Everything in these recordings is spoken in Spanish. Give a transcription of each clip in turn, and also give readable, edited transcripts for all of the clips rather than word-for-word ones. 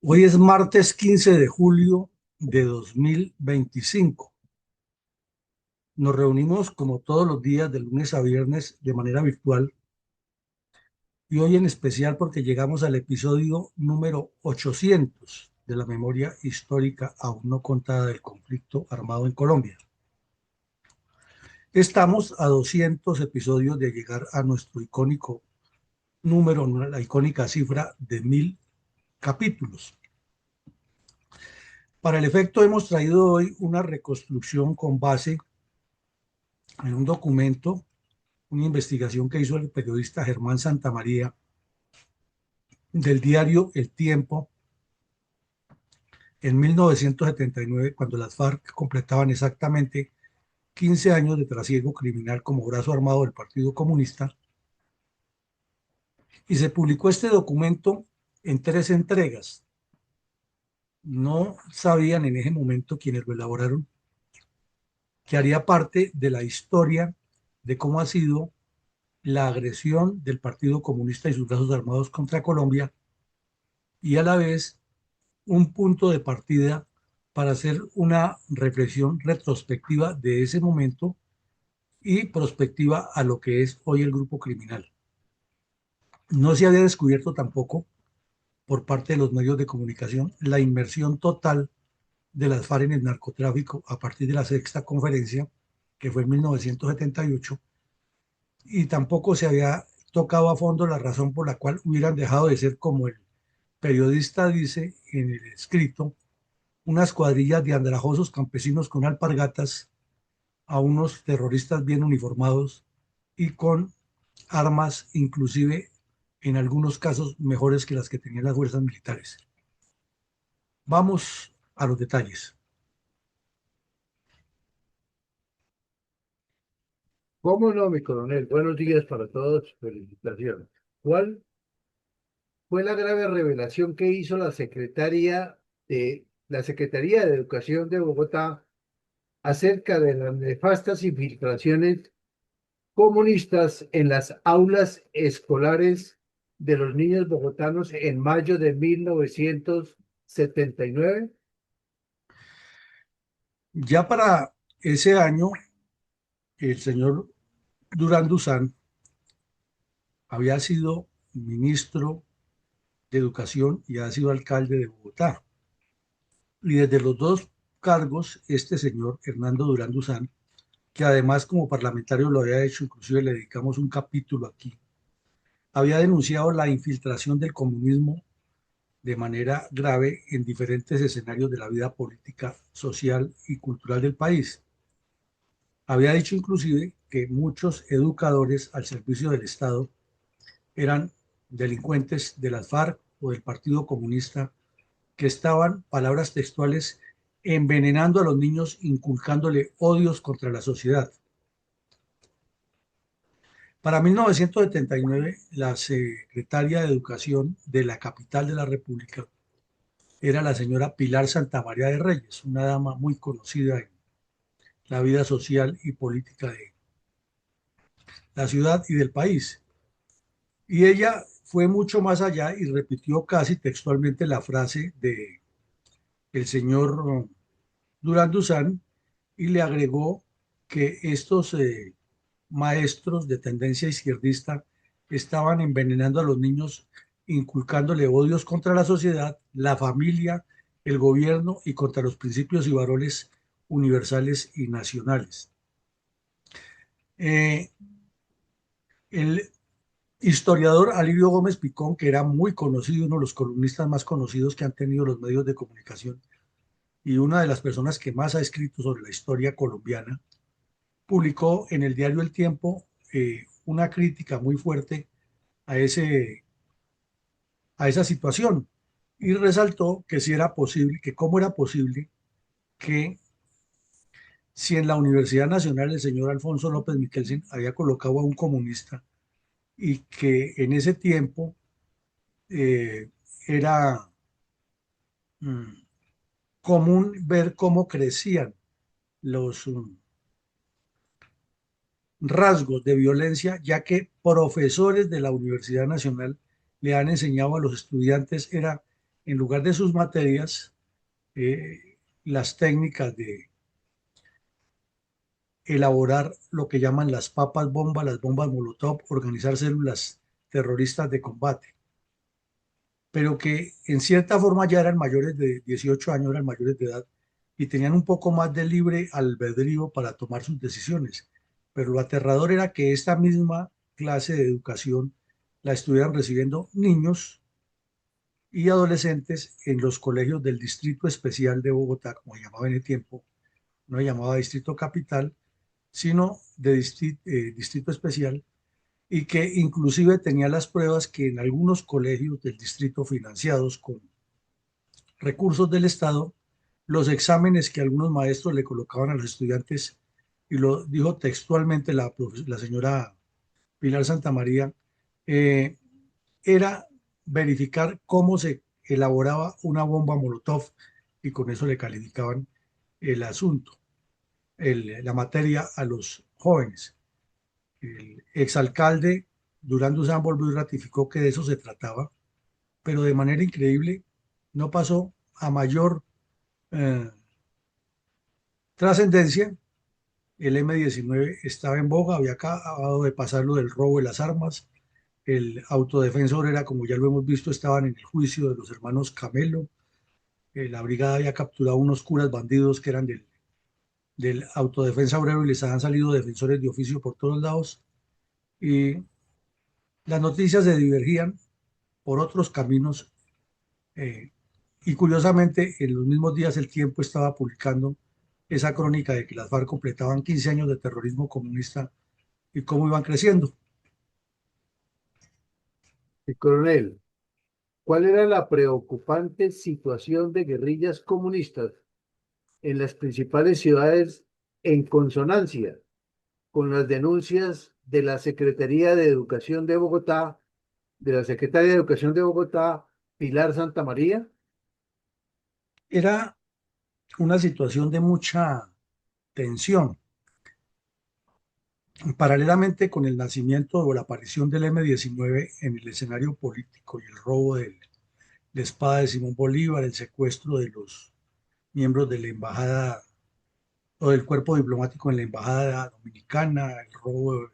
Hoy es martes 15 de julio de 2025. Nos reunimos como todos los días de lunes a viernes de manera virtual y hoy en especial porque llegamos al episodio número 800 de la memoria histórica aún no contada del conflicto armado en Colombia. Estamos a 200 episodios de llegar a nuestro icónico número, la icónica cifra de 1000 capítulos. Para el efecto hemos traído hoy una reconstrucción con base en un documento, una investigación que hizo el periodista Germán Santamaría del diario El Tiempo en 1979, cuando las FARC completaban exactamente 15 años de trasiego criminal como brazo armado del Partido Comunista, y se publicó este documento en 3 entregas. No sabían en ese momento quienes lo elaboraron que haría parte de la historia de cómo ha sido la agresión del Partido Comunista y sus brazos armados contra Colombia, y a la vez un punto de partida para hacer una reflexión retrospectiva de ese momento y prospectiva a lo que es hoy el grupo criminal. No se había descubierto tampoco por parte de los medios de comunicación la inmersión total de las FARC en el narcotráfico a partir de la sexta conferencia, que fue en 1978, y tampoco se había tocado a fondo la razón por la cual hubieran dejado de ser, como el periodista dice en el escrito, unas cuadrillas de andrajosos campesinos con alpargatas a unos terroristas bien uniformados y con armas, inclusive en algunos casos mejores que las que tenían las fuerzas militares. Vamos a los detalles. ¿Cómo no, mi coronel? Buenos días para todos. Felicitaciones. ¿Cuál fue la grave revelación que hizo la Secretaría de Educación de Bogotá acerca de las nefastas infiltraciones comunistas en las aulas escolares de los niños bogotanos en mayo de 1979? Ya para ese año, el señor Durán Duzán había sido ministro de Educación y ha sido alcalde de Bogotá. Y desde los dos cargos, este señor, Hernando Durán Duzán, que además como parlamentario lo había hecho, inclusive le dedicamos un capítulo aquí, había denunciado la infiltración del comunismo de manera grave en diferentes escenarios de la vida política, social y cultural del país. Había dicho inclusive que muchos educadores al servicio del Estado eran delincuentes de las FARC o del Partido Comunista que estaban, palabras textuales, envenenando a los niños, inculcándole odios contra la sociedad. Para 1979, la secretaria de Educación de la capital de la República era la señora Pilar Santamaría de Reyes, una dama muy conocida en la vida social y política de la ciudad y del país. Y ella fue mucho más allá y repitió casi textualmente la frase de el señor Durán Duzán y le agregó que estos maestros de tendencia izquierdista estaban envenenando a los niños, inculcándole odios contra la sociedad, la familia, el gobierno y contra los principios y valores universales y nacionales. Eh, el historiador Alirio Gómez Picón, que era muy conocido, uno de los columnistas más conocidos que han tenido los medios de comunicación y una de las personas que más ha escrito sobre la historia colombiana, publicó en el diario El Tiempo una crítica muy fuerte a, a esa situación y resaltó que si era posible, que cómo era posible que si en la Universidad Nacional el señor Alfonso López Michelsen había colocado a un comunista y que en ese tiempo eh, era mm, común ver cómo crecían los rasgos de violencia, ya que profesores de la Universidad Nacional le han enseñado a los estudiantes era en lugar de sus materias, las técnicas de elaborar lo que llaman las papas bomba, las bombas Molotov, organizar células terroristas de combate, pero que en cierta forma ya eran mayores de 18 años, eran mayores de edad y tenían un poco más de libre albedrío para tomar sus decisiones. Pero lo aterrador era que esta misma clase de educación la estuvieran recibiendo niños y adolescentes en los colegios del Distrito Especial de Bogotá, como se llamaba en el tiempo, no se llamaba Distrito Capital, sino de Distrito Especial, y que inclusive tenía las pruebas que en algunos colegios del distrito financiados con recursos del Estado, los exámenes que algunos maestros le colocaban a los estudiantes, y lo dijo textualmente la señora Pilar Santamaría, eh, era verificar cómo se elaboraba una bomba Molotov y con eso le calificaban el asunto, la materia a los jóvenes. El exalcalde Durán Duzán volvió y ratificó que de eso se trataba, pero de manera increíble no pasó a mayor eh, trascendencia. El M-19 estaba en boga, había acabado de pasar lo del robo de las armas. El autodefensa obrera, como ya lo hemos visto, estaban en el juicio de los hermanos Camelo. La brigada había capturado unos curas bandidos que eran del autodefensa obrero y les habían salido defensores de oficio por todos lados. Y las noticias se divergían por otros caminos. eh, y curiosamente, en los mismos días el Tiempo estaba publicando esa crónica de que las FARC completaban 15 años de terrorismo comunista y cómo iban creciendo. Y coronel, ¿cuál era la preocupante situación de guerrillas comunistas en las principales ciudades en consonancia con las denuncias de la Secretaría de Educación de Bogotá, de la Secretaria de Educación de Bogotá, Pilar Santamaría? Era una situación de mucha tensión. Paralelamente con el nacimiento o la aparición del M-19 en el escenario político y el robo de la espada de Simón Bolívar, el secuestro de los miembros de la embajada o del cuerpo diplomático en la embajada dominicana, el robo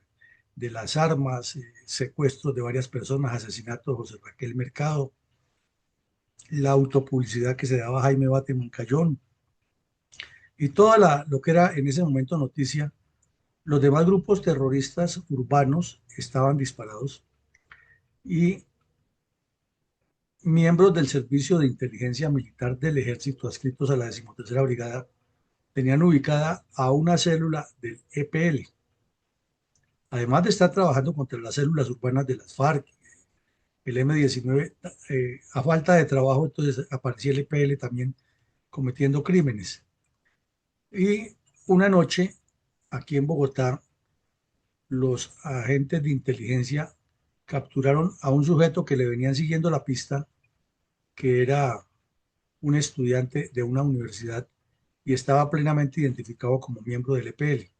de las armas, secuestros de varias personas, asesinato de José Raquel Mercado, la autopublicidad que se daba a Jaime Bate Mancayón y toda lo que era en ese momento noticia. Los demás grupos terroristas urbanos estaban disparados y miembros del Servicio de Inteligencia Militar del Ejército adscritos a la 13ª Brigada tenían ubicada a una célula del EPL, además de estar trabajando contra las células urbanas de las FARC. El M-19, a falta de trabajo, entonces aparecía el EPL también cometiendo crímenes. Y una noche, aquí en Bogotá, los agentes de inteligencia capturaron a un sujeto que le venían siguiendo la pista, que era un estudiante de una universidad y estaba plenamente identificado como miembro del EPL.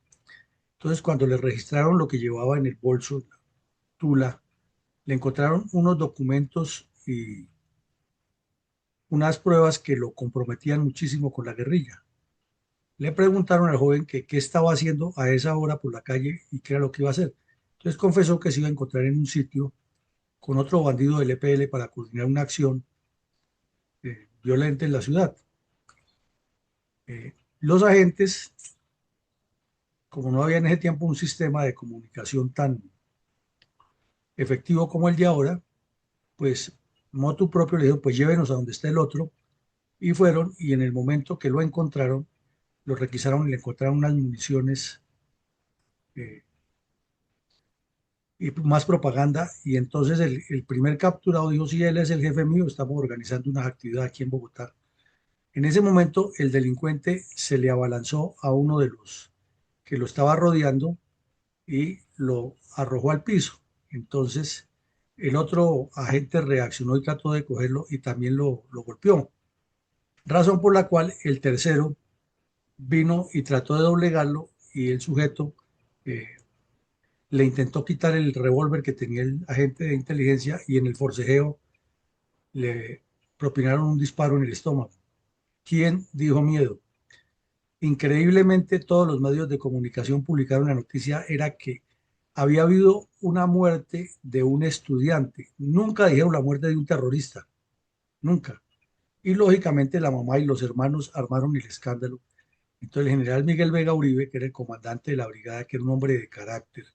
Entonces, cuando le registraron lo que llevaba en el bolso, la tula, le encontraron unos documentos y unas pruebas que lo comprometían muchísimo con la guerrilla. Le preguntaron al joven que qué estaba haciendo a esa hora por la calle y qué era lo que iba a hacer. Entonces confesó que se iba a encontrar en un sitio con otro bandido del EPL para coordinar una acción violenta en la ciudad. Los agentes, como no había en ese tiempo un sistema de comunicación tan efectivo como el de ahora, pues motu propio le dijo, pues llévenos a donde esté el otro, y fueron, y en el momento que lo encontraron, lo requisaron y le encontraron unas municiones eh, y más propaganda, y entonces el primer capturado dijo, sí, él es el jefe mío, estamos organizando una actividad aquí en Bogotá. En ese momento, el delincuente se le abalanzó a uno de los que lo estaba rodeando y lo arrojó al piso. Entonces, el otro agente reaccionó y trató de cogerlo y también lo golpeó. Razón por la cual el tercero vino y trató de doblegarlo y el sujeto eh, le intentó quitar el revólver que tenía el agente de inteligencia y en el forcejeo le propinaron un disparo en el estómago. ¿Quién dijo miedo? Increíblemente, todos los medios de comunicación publicaron la noticia, era que había habido una muerte de un estudiante. Nunca dijeron la muerte de un terrorista, nunca. Y lógicamente la mamá y los hermanos armaron el escándalo. Entonces el general Miguel Vega Uribe, que era el comandante de la brigada, que era un hombre de carácter,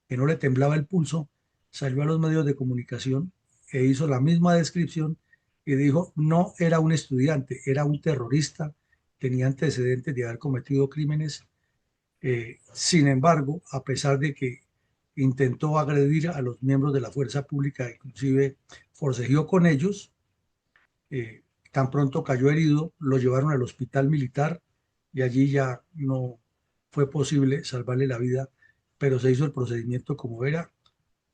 que no le temblaba el pulso, salió a los medios de comunicación e hizo la misma descripción y dijo, no era un estudiante, era un terrorista, tenía antecedentes de haber cometido crímenes. Sin embargo, a pesar de que intentó agredir a los miembros de la fuerza pública, inclusive forcejeó con ellos, eh, tan pronto cayó herido, lo llevaron al hospital militar y allí ya no fue posible salvarle la vida, pero se hizo el procedimiento como era,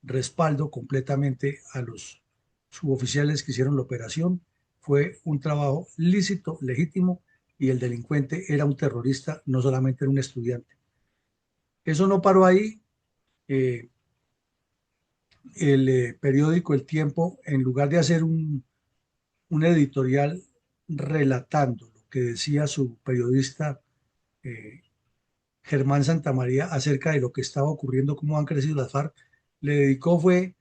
respaldo completamente a los suboficiales que hicieron la operación. Fue un trabajo lícito, legítimo, y el delincuente era un terrorista, no solamente era un estudiante. Eso no paró ahí. Eh, el periódico El Tiempo, en lugar de hacer un editorial relatando lo que decía su periodista eh, Germán Santamaría acerca de lo que estaba ocurriendo, cómo han crecido las FARC, le dedicó fue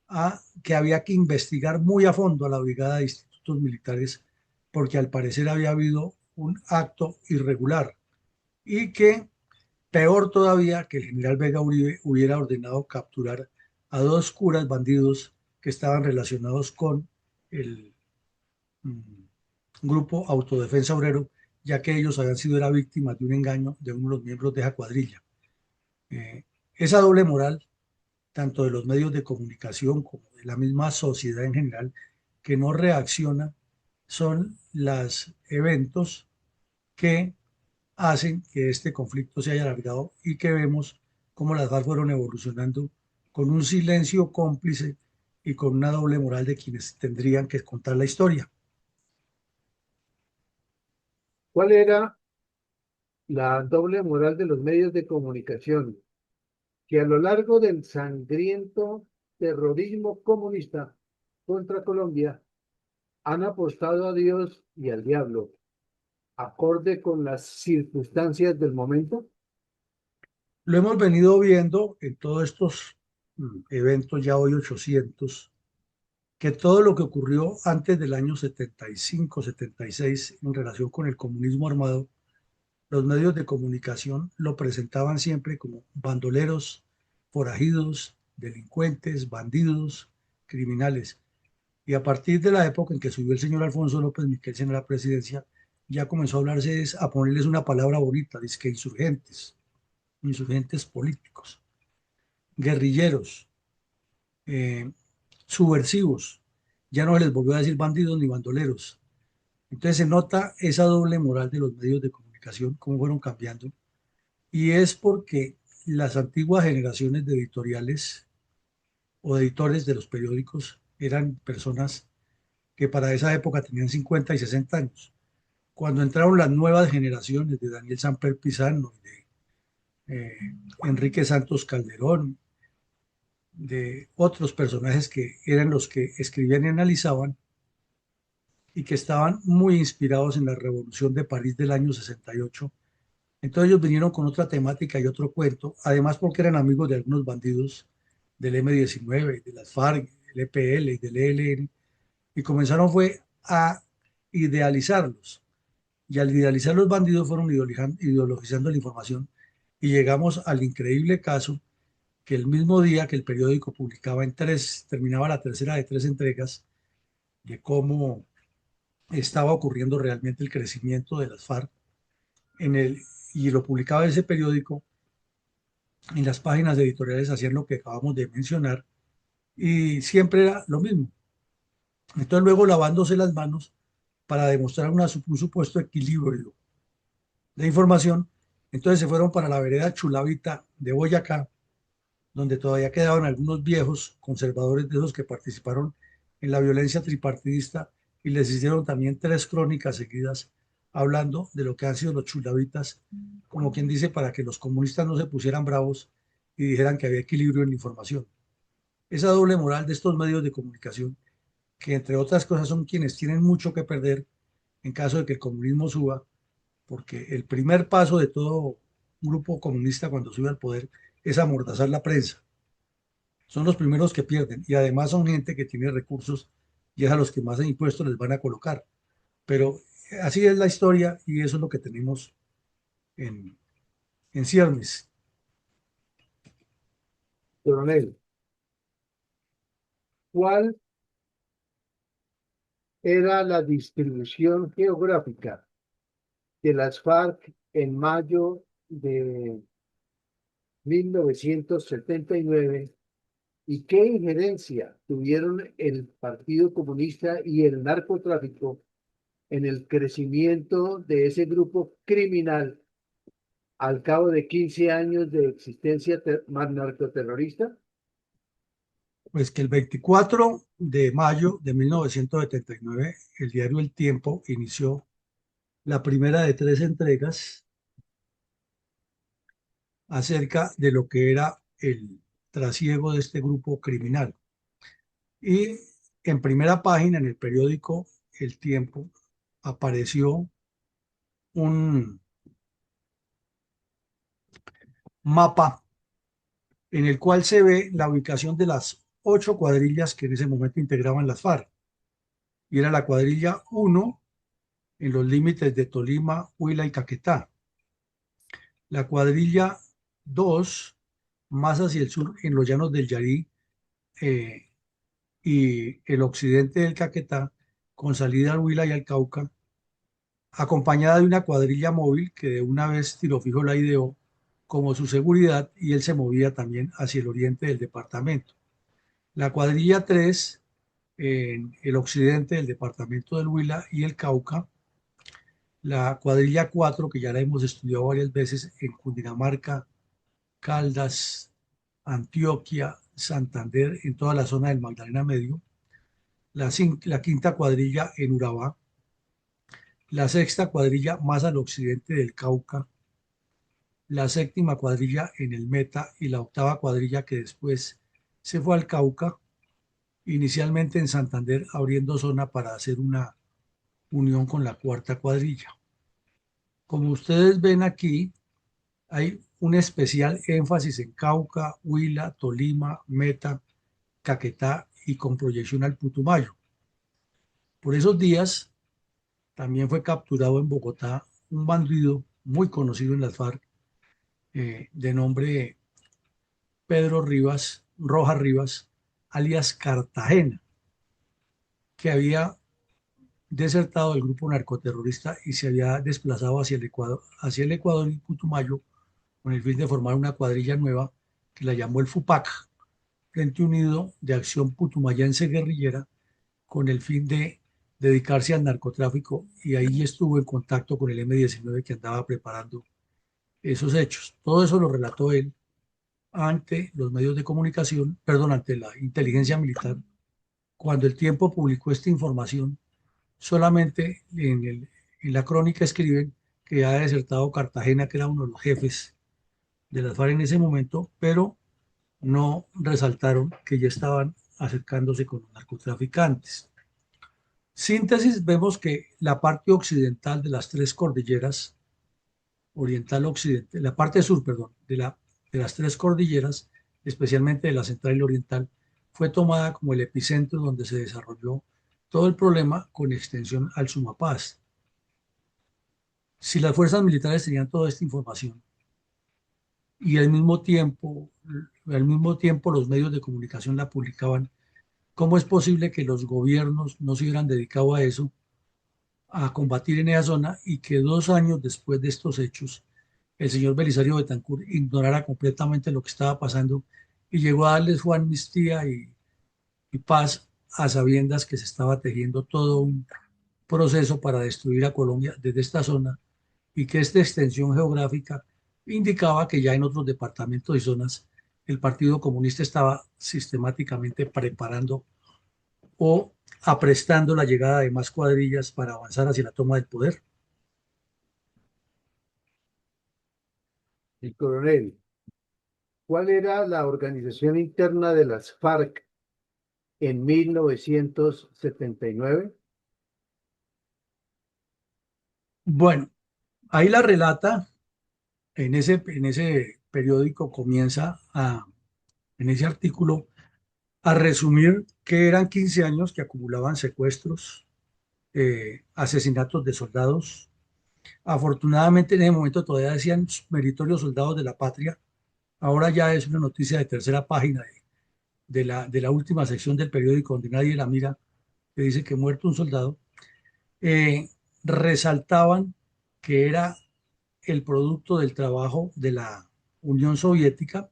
a que había que investigar muy a fondo a la Brigada de Institutos Militares, porque al parecer había habido un acto irregular y que, peor todavía, que el general Vega Uribe hubiera ordenado capturar a dos curas bandidos que estaban relacionados con el mm, grupo Autodefensa Obrero, ya que ellos habían sido era víctimas de un engaño de uno de los miembros de esa cuadrilla. Esa doble moral, tanto de los medios de comunicación como de la misma sociedad en general, que no reacciona, son los eventos que hacen que este conflicto se haya alargado y que vemos cómo las FARC fueron evolucionando con un silencio cómplice y con una doble moral de quienes tendrían que contar la historia. ¿Cuál era la doble moral de los medios de comunicación? Que a lo largo del sangriento terrorismo comunista contra Colombia han apostado a Dios y al diablo, acorde con las circunstancias del momento. Lo hemos venido viendo en todos estos eventos, ya hoy 800, que todo lo que ocurrió antes del año 75, 76 en relación con el comunismo armado, los medios de comunicación lo presentaban siempre como bandoleros, forajidos, delincuentes, bandidos, criminales. Y a partir de la época en que subió el señor Alfonso López Miquelsen a la presidencia, ya comenzó a hablarse, a ponerles una palabra bonita, dice que insurgentes, insurgentes políticos, guerrilleros, eh, subversivos. Ya no se les volvió a decir bandidos ni bandoleros. Entonces se nota esa doble moral de los medios de comunicación, cómo fueron cambiando. Y es porque las antiguas generaciones de editoriales o de editores de los periódicos eran personas que para esa época tenían 50 y 60 años. Cuando entraron las nuevas generaciones de Daniel Samper Pizano, de Enrique Santos Calderón, de otros personajes que eran los que escribían y analizaban y que estaban muy inspirados en la Revolución de París del año 68. Entonces ellos vinieron con otra temática y otro cuento, además porque eran amigos de algunos bandidos del M-19, de las FARC, del EPL y del ELN, y comenzaron fue a idealizarlos. Y al idealizar los bandidos fueron ideologizando la información y llegamos al increíble caso que el mismo día que el periódico publicaba terminaba la tercera de tres entregas de cómo estaba ocurriendo realmente el crecimiento de las FARC y lo publicaba ese periódico, en las páginas editoriales hacían lo que acabamos de mencionar y siempre era lo mismo. Entonces luego lavándose las manos para demostrar un supuesto equilibrio de información, entonces se fueron para la vereda Chulavita de Boyacá, donde todavía quedaban algunos viejos conservadores de esos que participaron en la violencia tripartidista y les hicieron también tres crónicas seguidas hablando de lo que han sido los chulavitas, como quien dice, para que los comunistas no se pusieran bravos y dijeran que había equilibrio en la información. Esa doble moral de estos medios de comunicación que entre otras cosas son quienes tienen mucho que perder en caso de que el comunismo suba, porque el primer paso de todo grupo comunista cuando sube al poder es amordazar la prensa. Son los primeros que pierden y además son gente que tiene recursos y es a los que más impuestos les van a colocar. Pero así es la historia y eso es lo que tenemos en, en ciernes. Coronel, ¿cuál era la distribución geográfica de las FARC en mayo de 1979 y qué injerencia tuvieron el Partido Comunista y el narcotráfico en el crecimiento de ese grupo criminal al cabo de 15 años de existencia narcoterrorista? Pues que el 24 de mayo de 1979, el diario El Tiempo inició la primera de tres entregas acerca de lo que era el trasiego de este grupo criminal. Y en primera página, en el periódico El Tiempo, apareció un mapa en el cual se ve la ubicación de las 8 cuadrillas que en ese momento integraban las FARC. Y era la cuadrilla 1 en los límites de Tolima, Huila y Caquetá. La cuadrilla 2 más hacia el sur en los llanos del Yarí eh, y el occidente del Caquetá, con salida al Huila y al Cauca, acompañada de una cuadrilla móvil que de una vez Tiro Fijo la ideó como su seguridad y él se movía también hacia el oriente del departamento. La cuadrilla 3 en el occidente del departamento del Huila y el Cauca, la cuadrilla 4 que ya la hemos estudiado varias veces en Cundinamarca, Caldas, Antioquia, Santander, en toda la zona del Magdalena Medio, la quinta cuadrilla en Urabá, la sexta cuadrilla más al occidente del Cauca, la séptima cuadrilla en el Meta y la octava cuadrilla que después se fue al Cauca, inicialmente en Santander, abriendo zona para hacer una unión con la cuarta cuadrilla. Como ustedes ven aquí, hay un especial énfasis en Cauca, Huila, Tolima, Meta, Caquetá y con proyección al Putumayo. Por esos días también fue capturado en Bogotá un bandido muy conocido en las FARC de nombre Pedro Rivas, Rojas Rivas, alias Cartagena, que había desertado del grupo narcoterrorista y se había desplazado hacia el Ecuador y Putumayo con el fin de formar una cuadrilla nueva que la llamó el FUPAC, Frente Unido de Acción Putumayense Guerrillera, con el fin de dedicarse al narcotráfico y ahí estuvo en contacto con el M-19 que andaba preparando esos hechos. Todo eso lo relató él ante los medios de comunicación, perdón, ante la inteligencia militar. Cuando el Tiempo publicó esta información, solamente en la crónica escriben que ha desertado Cartagena, que era uno de los jefes de las FARC en ese momento, pero no resaltaron que ya estaban acercándose con los narcotraficantes. Síntesis, vemos que la parte occidental de las tres cordilleras, oriental occidente, la parte sur, perdón, de las tres cordilleras, especialmente de la central y la oriental, fue tomada como el epicentro donde se desarrolló todo el problema con extensión al Sumapaz. Si las fuerzas militares tenían toda esta información y al mismo tiempo los medios de comunicación la publicaban, ¿cómo es posible que los gobiernos no se hubieran dedicado a eso, a combatir en esa zona y que 2 años después de estos hechos el señor Belisario Betancur ignorara completamente lo que estaba pasando y llegó a darles su amnistía y paz a sabiendas que se estaba tejiendo todo un proceso para destruir a Colombia desde esta zona y que esta extensión geográfica indicaba que ya en otros departamentos y zonas el Partido Comunista estaba sistemáticamente preparando o aprestando la llegada de más cuadrillas para avanzar hacia la toma del poder. El coronel, ¿cuál era la organización interna de las FARC en 1979? Bueno, ahí la relata, en ese periódico comienza en ese artículo a resumir que eran 15 años que acumulaban secuestros, asesinatos de soldados. Afortunadamente en ese momento todavía decían meritorios soldados de la patria. Ahora ya es una noticia de tercera página de la última sección del periódico donde nadie la mira, que dice que muerto un soldado. eh, Resaltaban que era el producto del trabajo de la Unión Soviética,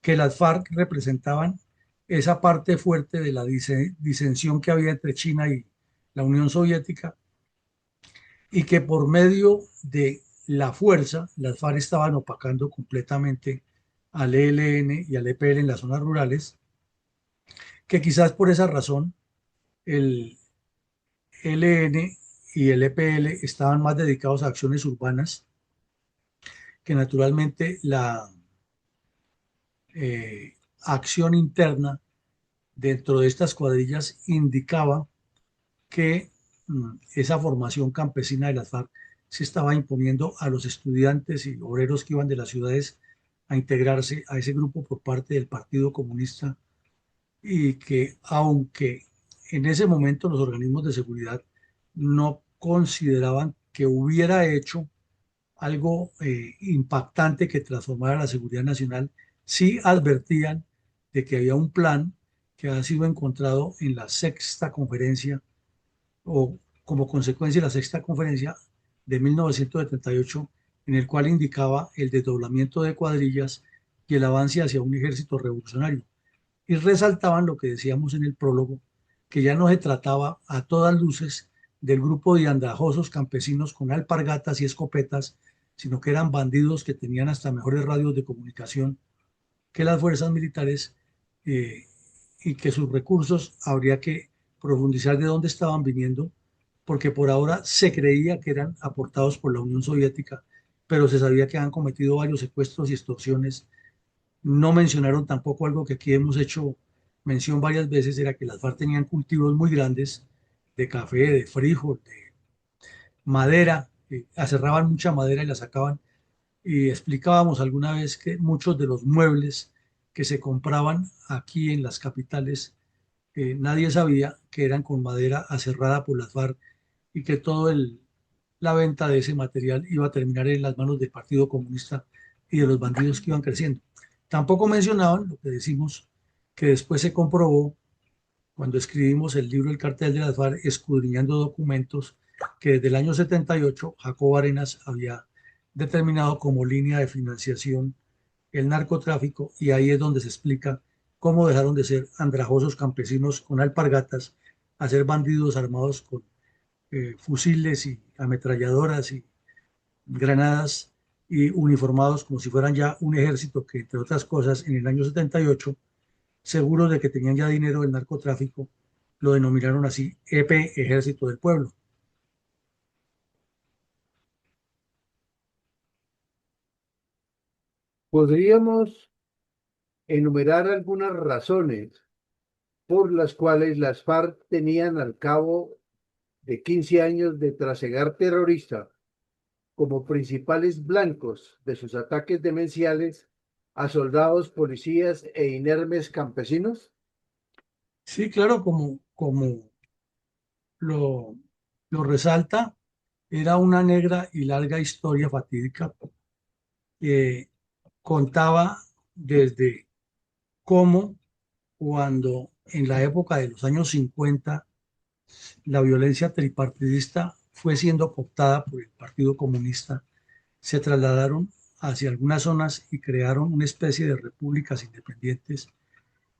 que las FARC representaban esa parte fuerte de la disensión que había entre China y la Unión Soviética, y que por medio de la fuerza, las FARC estaban opacando completamente al ELN y al EPL en las zonas rurales, que quizás por esa razón el ELN y el EPL estaban más dedicados a acciones urbanas, que naturalmente la acción interna dentro de estas cuadrillas indicaba que esa formación campesina de las FARC se estaba imponiendo a los estudiantes y obreros que iban de las ciudades a integrarse a ese grupo por parte del Partido Comunista, y que aunque en ese momento los organismos de seguridad no consideraban que hubiera hecho algo impactante que transformara la seguridad nacional, sí advertían de que había un plan que ha sido encontrado en la sexta conferencia, o como consecuencia de la sexta conferencia de 1978, en el cual indicaba el desdoblamiento de cuadrillas y el avance hacia un ejército revolucionario. Y resaltaban lo que decíamos en el prólogo, que ya no se trataba a todas luces del grupo de andrajosos campesinos con alpargatas y escopetas, sino que eran bandidos que tenían hasta mejores radios de comunicación que las fuerzas militares, eh, y que sus recursos habría que profundizar de dónde estaban viniendo, porque por ahora se creía que eran aportados por la Unión Soviética, pero se sabía que han cometido varios secuestros y extorsiones. No mencionaron tampoco algo que aquí hemos hecho mención varias veces, era que las FARC tenían cultivos muy grandes de café, de frijol, de madera, aserraban mucha madera y la sacaban. Y explicábamos alguna vez que muchos de los muebles que se compraban aquí en las capitales, nadie sabía que eran con madera aserrada por las FARC, y que la venta de ese material iba a terminar en las manos del Partido Comunista y de los bandidos que iban creciendo. Tampoco mencionaban lo que decimos, que después se comprobó cuando escribimos el libro El cartel de las FARC, escudriñando documentos, que desde el año 78 Jacobo Arenas había determinado como línea de financiación el narcotráfico, y ahí es donde se explica cómo dejaron de ser andrajosos campesinos con alpargatas a ser bandidos armados con fusiles y ametralladoras y granadas, y uniformados como si fueran ya un ejército que, entre otras cosas, en el año 78, seguros de que tenían ya dinero del narcotráfico, lo denominaron así, EP, Ejército del Pueblo. ¿Podríamos enumerar algunas razones por las cuales las FARC tenían al cabo de 15 años de trasegar terrorista como principales blancos de sus ataques demenciales a soldados, policías e inermes campesinos? Sí, claro, como lo, lo resalta, era una negra y larga historia fatídica que contaba desde cómo, cuando en la época de los años 50 la violencia tripartidista fue siendo cooptada por el Partido Comunista, se trasladaron hacia algunas zonas y crearon una especie de repúblicas independientes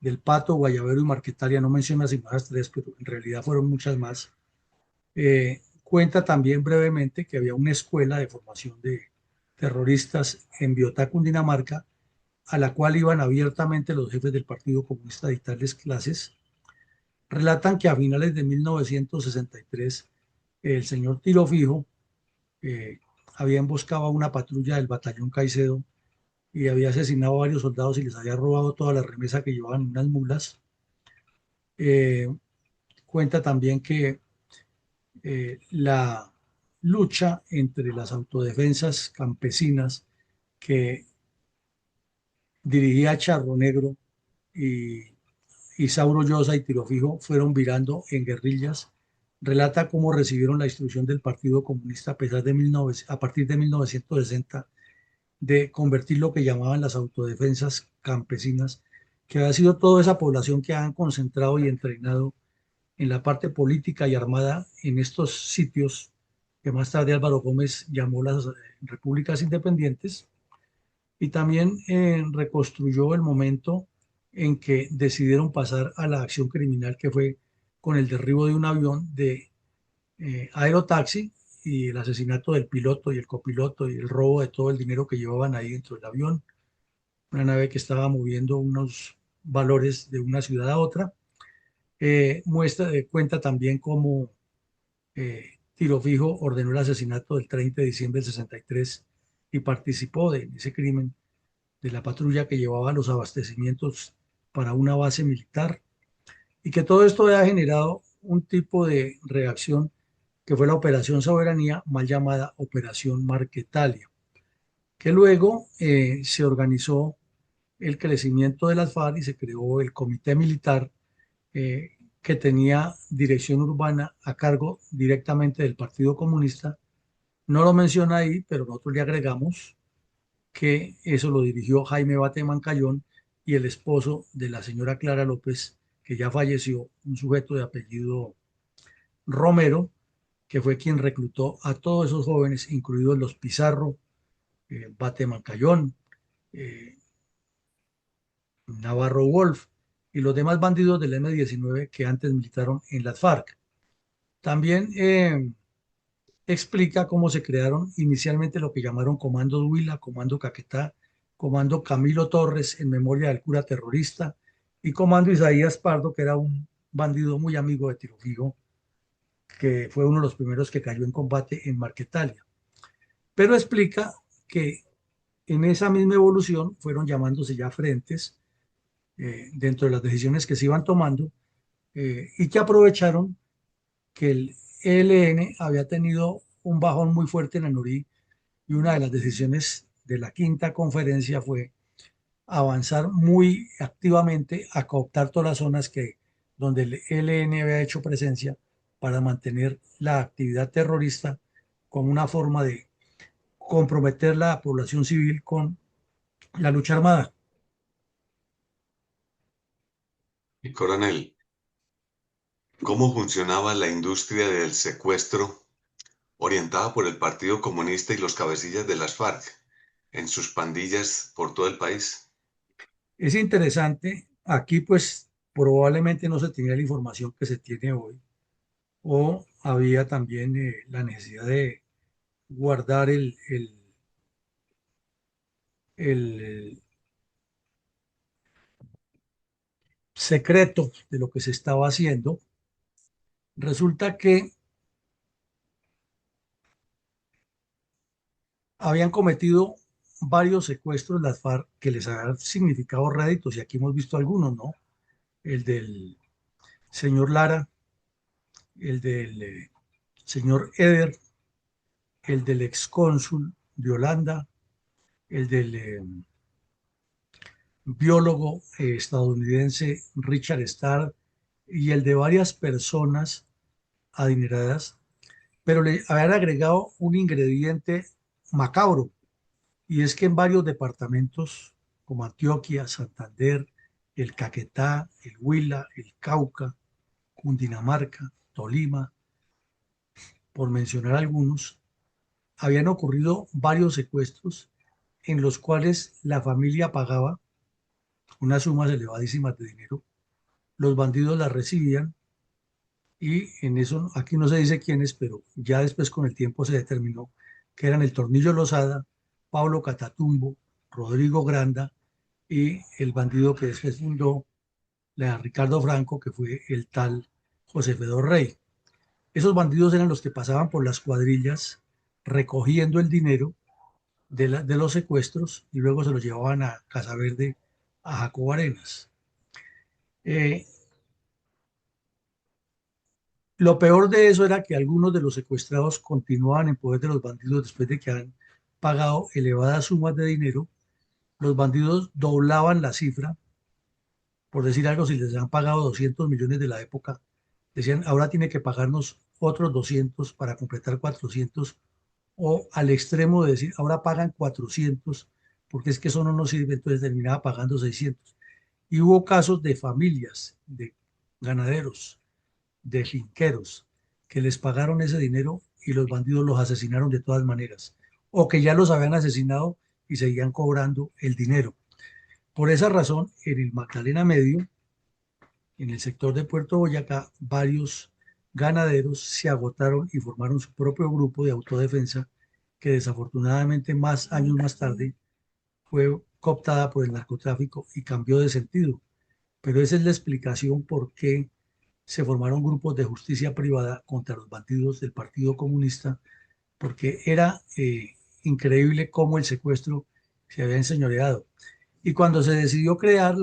del Pato, Guayabero y Marquetalia. No menciona sino las tres, pero en realidad fueron muchas más. Cuenta también brevemente que había una escuela de formación de terroristas en Biotá, Cundinamarca, a la cual iban abiertamente los jefes del Partido Comunista a dictarles clases. Relatan que a finales de 1963 el señor Tiro Fijo eh, había emboscado a una patrulla del batallón Caicedo y había asesinado a varios soldados y les había robado toda la remesa que llevaban en unas mulas. Eh, Cuenta también que la lucha entre las autodefensas campesinas que dirigía Charro Negro y Isauro Llosa y Tiro Fijo fueron virando en guerrillas. Relata cómo recibieron la instrucción del Partido Comunista a, pesar de 19 a partir de 1960 de convertir lo que llamaban las autodefensas campesinas, que había sido toda esa población que han concentrado y entrenado en la parte política y armada en estos sitios que más tarde Álvaro Gómez llamó las repúblicas independientes, y también reconstruyó el momento en que decidieron pasar a la acción criminal, que fue con el derribo de un avión de aerotaxi y el asesinato del piloto y el copiloto y el robo de todo el dinero que llevaban ahí dentro del avión, una nave que estaba moviendo unos valores de una ciudad a otra. Cuenta también cómo Tiro Fijo ordenó el asesinato del 30 de diciembre del 63 y participó de ese crimen de la patrulla que llevaba los abastecimientos para una base militar, y que todo esto ha generado un tipo de reacción que fue la Operación Soberanía, mal llamada Operación Marquetalia, que luego se organizó el crecimiento de las FARC y se creó el Comité Militar, que tenía dirección urbana a cargo directamente del Partido Comunista. No lo menciona ahí, pero nosotros le agregamos que eso lo dirigió Jaime Bate Mancayón y el esposo de la señora Clara López, que ya falleció, un sujeto de apellido Romero, que fue quien reclutó a todos esos jóvenes, incluidos los Pizarro, Bate Mancayón, eh, Navarro Wolf y los demás bandidos del M-19 que antes militaron en las FARC. También explica cómo se crearon inicialmente lo que llamaron Comando Huila, Comando Caquetá, Comando Camilo Torres en memoria del cura terrorista y Comando Isaías Pardo, que era un bandido muy amigo de Tiro Fijo, que fue uno de los primeros que cayó en combate en Marquetalia. Pero explica que en esa misma evolución fueron llamándose ya frentes dentro de las decisiones que se iban tomando, y que aprovecharon que el ELN había tenido un bajón muy fuerte en Anurí, y una de las decisiones de la quinta conferencia fue avanzar muy activamente a cooptar todas las zonas donde el ELN había hecho presencia para mantener la actividad terrorista como una forma de comprometer la población civil con la lucha armada. Y coronel, ¿cómo funcionaba la industria del secuestro orientada por el Partido Comunista y los cabecillas de las FARC en sus pandillas por todo el país? Es interesante, aquí pues probablemente no se tenía la información que se tiene hoy, o había también la necesidad de guardar el secreto de lo que se estaba haciendo. Resulta que habían cometido varios secuestros las FARC que les habían significado réditos, y aquí hemos visto algunos, ¿no? El del señor Lara, el del señor Eder, el del excónsul de Holanda, el del biólogo estadounidense Richard Starr, y el de varias personas adineradas, pero le habían agregado un ingrediente macabro, y es que en varios departamentos como Antioquia, Santander, el Caquetá, el Huila, el Cauca, Cundinamarca, Tolima, por mencionar algunos, habían ocurrido varios secuestros en los cuales la familia pagaba unas sumas elevadísimas de dinero, los bandidos las recibían, y en eso aquí no se dice quiénes, pero ya después con el tiempo se determinó que eran el Tornillo Lozada, Pablo Catatumbo, Rodrigo Granda y el bandido que después fundó la Ricardo Franco, que fue el tal José Fedor Rey. Esos bandidos eran los que pasaban por las cuadrillas recogiendo el dinero de los secuestros y luego se los llevaban a Casa Verde, a Jacob Arenas. Eh, Lo peor de eso era que algunos de los secuestrados continuaban en poder de los bandidos después de que han pagado elevadas sumas de dinero. Los bandidos doblaban la cifra, por decir algo, si les han pagado 200 millones de la época, decían, ahora tiene que pagarnos otros 200 para completar 400, o al extremo de decir, ahora pagan 400, porque es que eso no nos sirve, entonces terminaba pagando 600. Y hubo casos de familias, de ganaderos, de finqueros, que les pagaron ese dinero y los bandidos los asesinaron de todas maneras, o que ya los habían asesinado y seguían cobrando el dinero. Por esa razón, en el Magdalena Medio, en el sector de Puerto Boyacá, varios ganaderos se agotaron y formaron su propio grupo de autodefensa que desafortunadamente más años más tarde fue cooptada por el narcotráfico y cambió de sentido. Pero esa es la explicación por qué se formaron grupos de justicia privada contra los bandidos del Partido Comunista, porque era increíble cómo el secuestro se había enseñoreado. Y cuando se decidió crear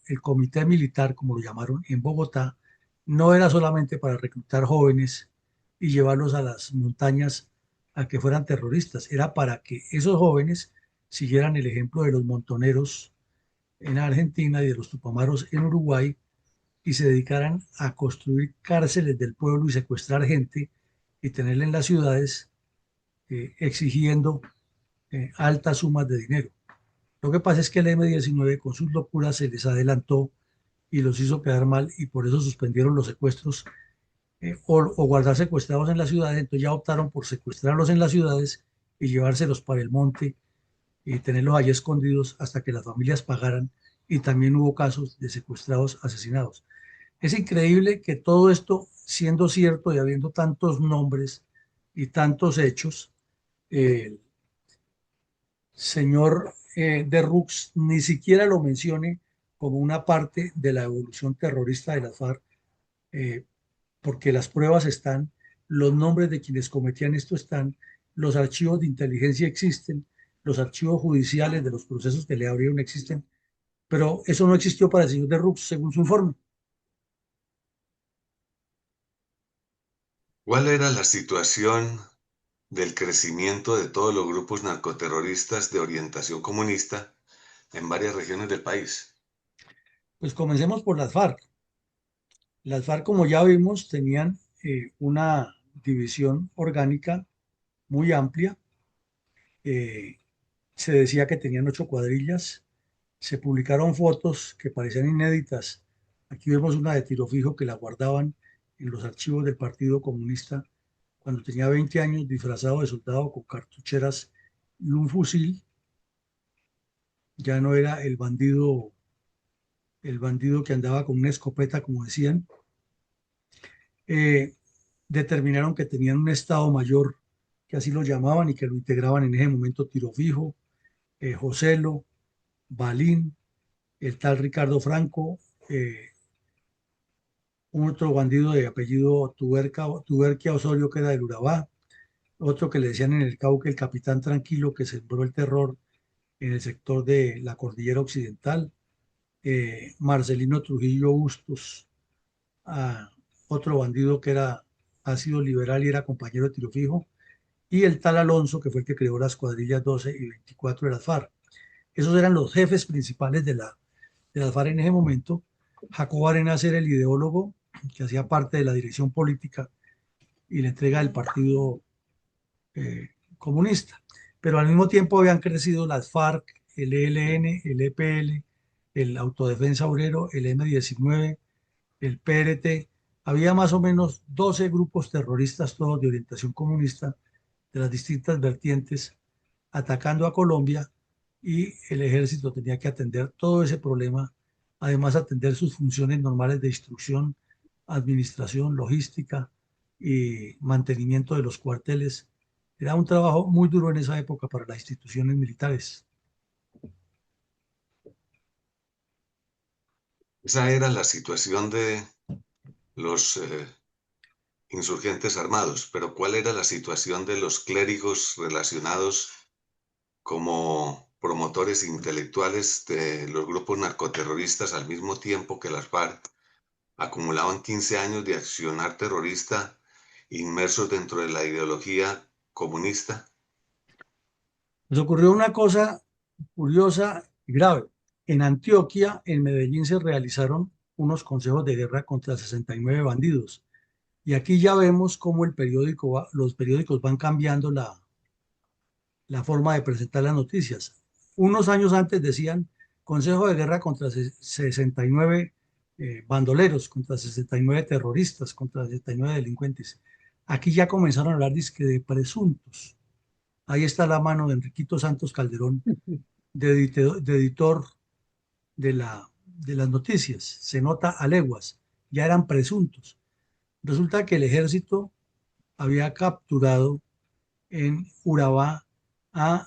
el comité militar, como lo llamaron en Bogotá, no era solamente para reclutar jóvenes y llevarlos a las montañas a que fueran terroristas, era para que esos jóvenes siguieran el ejemplo de los montoneros en Argentina y de los tupamaros en Uruguay y se dedicaran a construir cárceles del pueblo y secuestrar gente y tenerla en las ciudades exigiendo altas sumas de dinero. Lo que pasa es que el M-19 con sus locuras se les adelantó y los hizo quedar mal y por eso suspendieron los secuestros o guardar secuestrados en las ciudades. Entonces ya optaron por secuestrarlos en las ciudades y llevárselos para el monte y tenerlos allí escondidos hasta que las familias pagaran. Y también hubo casos de secuestrados asesinados. Es increíble que todo esto, siendo cierto y habiendo tantos nombres y tantos hechos, el señor de Rux ni siquiera lo mencione como una parte de la evolución terrorista de las FARC, eh, porque las pruebas están, los nombres de quienes cometían esto están, los archivos de inteligencia existen, los archivos judiciales de los procesos que le abrieron existen, pero eso no existió para el señor de Rux, según su informe. ¿Cuál era la situación del crecimiento de todos los grupos narcoterroristas de orientación comunista en varias regiones del país? Pues comencemos por las FARC. Las FARC, como ya vimos, tenían una división orgánica muy amplia. Eh, Se decía que tenían 8 cuadrillas. Se publicaron fotos que parecían inéditas. Aquí vemos una de tiro fijo que la guardaban en los archivos del Partido Comunista cuando tenía 20 años, disfrazado de soldado con cartucheras y un fusil. Ya no era el bandido que andaba con una escopeta, como decían. Eh, Determinaron que tenían un estado mayor, que así lo llamaban y que lo integraban en ese momento Tiro Fijo, Joselo, Balín, el tal Ricardo Franco, un otro bandido de apellido Tuberquia Osorio, que era del Urabá, otro que le decían en el Cauca el Capitán Tranquilo, que sembró el terror en el sector de la Cordillera Occidental, Marcelino Trujillo Bustos, a otro bandido que era, ha sido liberal y era compañero de Tiro Fijo, y el tal Alonso, que fue el que creó las cuadrillas 12 y 24 de las FARC. Esos eran los jefes principales de las FARC en ese momento. Jacobo Arenas era el ideólogo que hacía parte de la dirección política y la entrega del Partido Comunista. Pero al mismo tiempo habían crecido las FARC, el ELN, el EPL, el Autodefensa Obrero, el M-19, el PRT. Había más o menos 12 grupos terroristas, todos de orientación comunista, de las distintas vertientes, atacando a Colombia y el ejército tenía que atender todo ese problema, además atender sus funciones normales de instrucción, administración, logística y mantenimiento de los cuarteles. Era un trabajo muy duro en esa época para las instituciones militares. Esa era la situación de los insurgentes armados, pero ¿cuál era la situación de los clérigos relacionados como promotores intelectuales de los grupos narcoterroristas al mismo tiempo que las FARC acumulaban 15 años de accionar terrorista inmersos dentro de la ideología comunista. Les ocurrió una cosa curiosa y grave. En Antioquia, en Medellín, se realizaron unos consejos de guerra contra 69 bandidos. Y aquí ya vemos cómo los periódicos van cambiando la forma de presentar las noticias. Unos años antes decían Consejo de Guerra contra 69 bandoleros, contra 69 terroristas, contra 69 delincuentes. Aquí ya comenzaron a hablar dizque, de presuntos. Ahí está la mano de Enriquito Santos Calderón, de editor de las noticias. Se nota a leguas, ya eran presuntos. Resulta que el ejército había capturado en Urabá a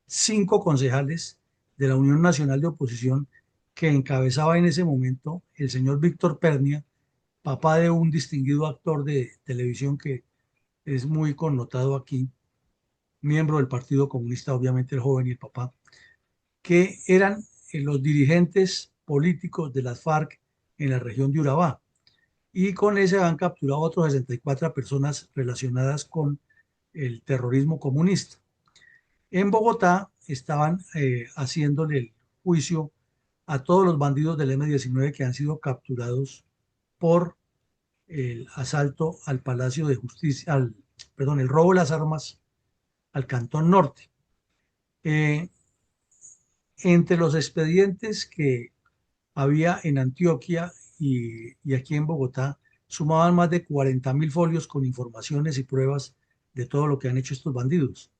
5 concejales de la Unión Nacional de Oposición que encabezaba en ese momento el señor Víctor Pernia, papá de un distinguido actor de televisión que es muy connotado aquí, miembro del Partido Comunista, obviamente el joven y el papá, que eran los dirigentes políticos de las FARC en la región de Urabá. Y con ese han capturado otros 64 personas relacionadas con el terrorismo comunista. En Bogotá estaban haciéndole el juicio a todos los bandidos del M-19 que han sido capturados por el asalto al Palacio de Justicia, perdón, el robo de las armas al Cantón Norte. Entre los expedientes que había en Antioquia y aquí en Bogotá, sumaban más de 40.000 folios con informaciones y pruebas de todo lo que han hecho estos bandidos.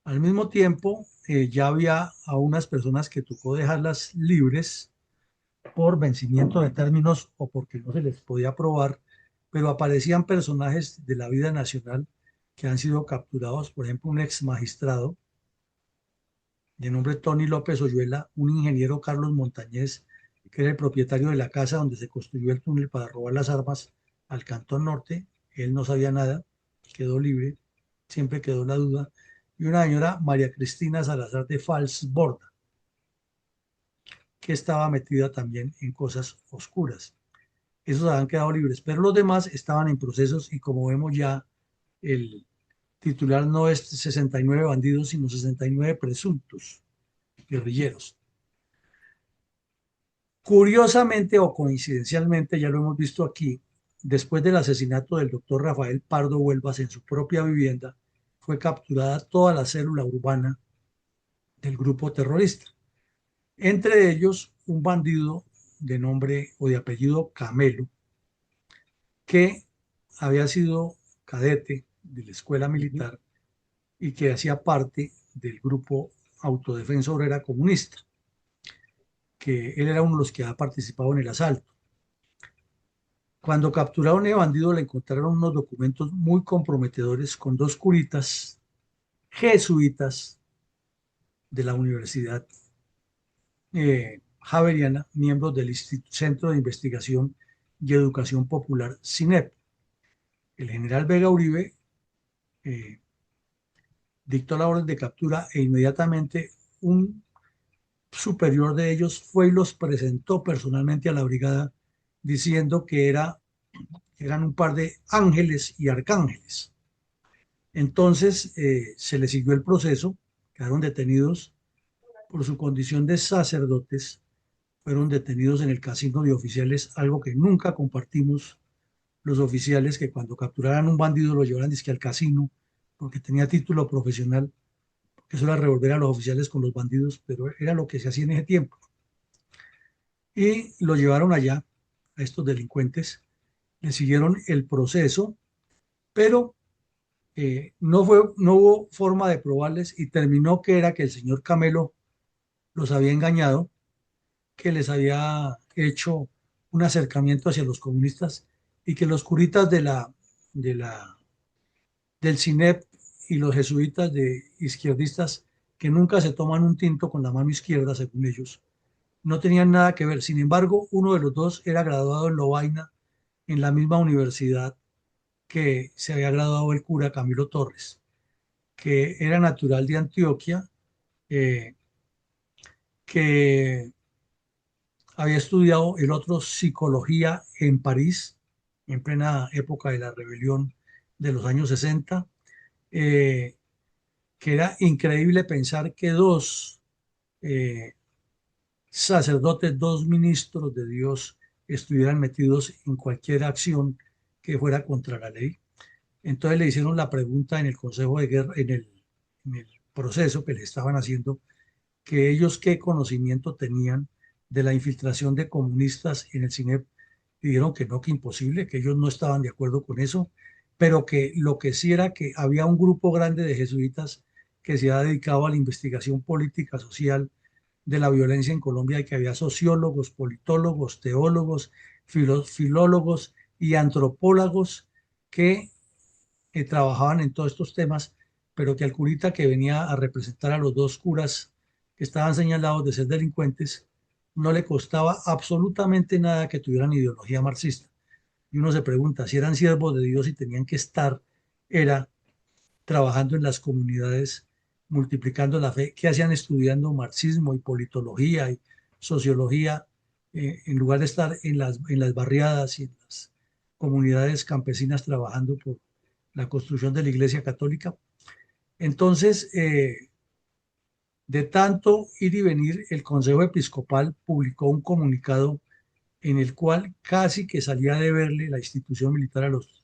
Al mismo tiempo, ya había a unas personas que tocó dejarlas libres por vencimiento de términos o porque no se les podía probar, pero aparecían personajes de la vida nacional que han sido capturados, por ejemplo, un ex magistrado de nombre Tony López Oyuela, un ingeniero Carlos Montañez, que era el propietario de la casa donde se construyó el túnel para robar las armas al Cantón Norte. Él no sabía nada, quedó libre, siempre quedó la duda. Y una señora, María Cristina Salazar de Falsborda, que estaba metida también en cosas oscuras. Esos habían quedado libres, pero los demás estaban en procesos y como vemos ya el titular no es 69 bandidos, sino 69 presuntos guerrilleros. Curiosamente o coincidencialmente, ya lo hemos visto aquí, después del asesinato del doctor Rafael Pardo Huelvas en su propia vivienda, fue capturada toda la célula urbana del grupo terrorista. Entre ellos, un bandido de nombre o de apellido Camelo, que había sido cadete de la escuela militar y que hacía parte del grupo Autodefensa Obrera Comunista, que él era uno de los que ha participado en el asalto. Cuando capturaron a ese bandido le encontraron unos documentos muy comprometedores con 2 curitas jesuitas de la Universidad Javeriana, miembros del Centro de Investigación y Educación Popular, CINEP. El general Vega Uribe dictó la orden de captura e inmediatamente un superior de ellos fue y los presentó personalmente a la brigada diciendo que eran un par de ángeles y arcángeles. Entonces se les siguió el proceso, quedaron detenidos por su condición de sacerdotes, fueron detenidos en el casino de oficiales, algo que nunca compartimos los oficiales, que cuando capturaran un bandido lo llevaran dizque al casino porque tenía título profesional, porque eso era revolver a los oficiales con los bandidos, pero era lo que se hacía en ese tiempo. Y lo llevaron allá a estos delincuentes, le siguieron el proceso, pero no hubo forma de probarles y terminó que era que el señor Camelo los había engañado, que les había hecho un acercamiento hacia los comunistas y que los curitas del CINEP y los jesuitas de izquierdistas que nunca se toman un tinto con la mano izquierda, según ellos, no tenían nada que ver. Sin embargo, uno de los dos era graduado en Lovaina, en la misma universidad que se había graduado el cura Camilo Torres, que era natural de Antioquia, que había estudiado el otro psicología en París, en plena época de la rebelión de los años 60, eh, que era increíble pensar que dos eh, sacerdotes, dos ministros de Dios estuvieran metidos en cualquier acción que fuera contra la ley. Entonces le hicieron la pregunta en el Consejo de Guerra, en el proceso que le estaban haciendo, que ellos qué conocimiento tenían de la infiltración de comunistas en el CINEP, y dijeron que no, que imposible, que ellos no estaban de acuerdo con eso, pero que lo que sí era que había un grupo grande de jesuitas que se ha dedicado a la investigación política, social de la violencia en Colombia, y que había sociólogos, politólogos, teólogos, filólogos y antropólogos que trabajaban en todos estos temas, pero que al curita que venía a representar a los dos curas que estaban señalados de ser delincuentes, no le costaba absolutamente nada que tuvieran ideología marxista. Y uno se pregunta, si eran siervos de Dios y tenían que estar, era trabajando en las comunidades, multiplicando la fe, ¿qué hacían estudiando marxismo y politología y sociología, en lugar de estar en las barriadas y en las comunidades campesinas trabajando por la construcción de la Iglesia Católica? Entonces, de tanto ir y venir, el Consejo Episcopal publicó un comunicado en el cual casi que salía de verle la institución militar a los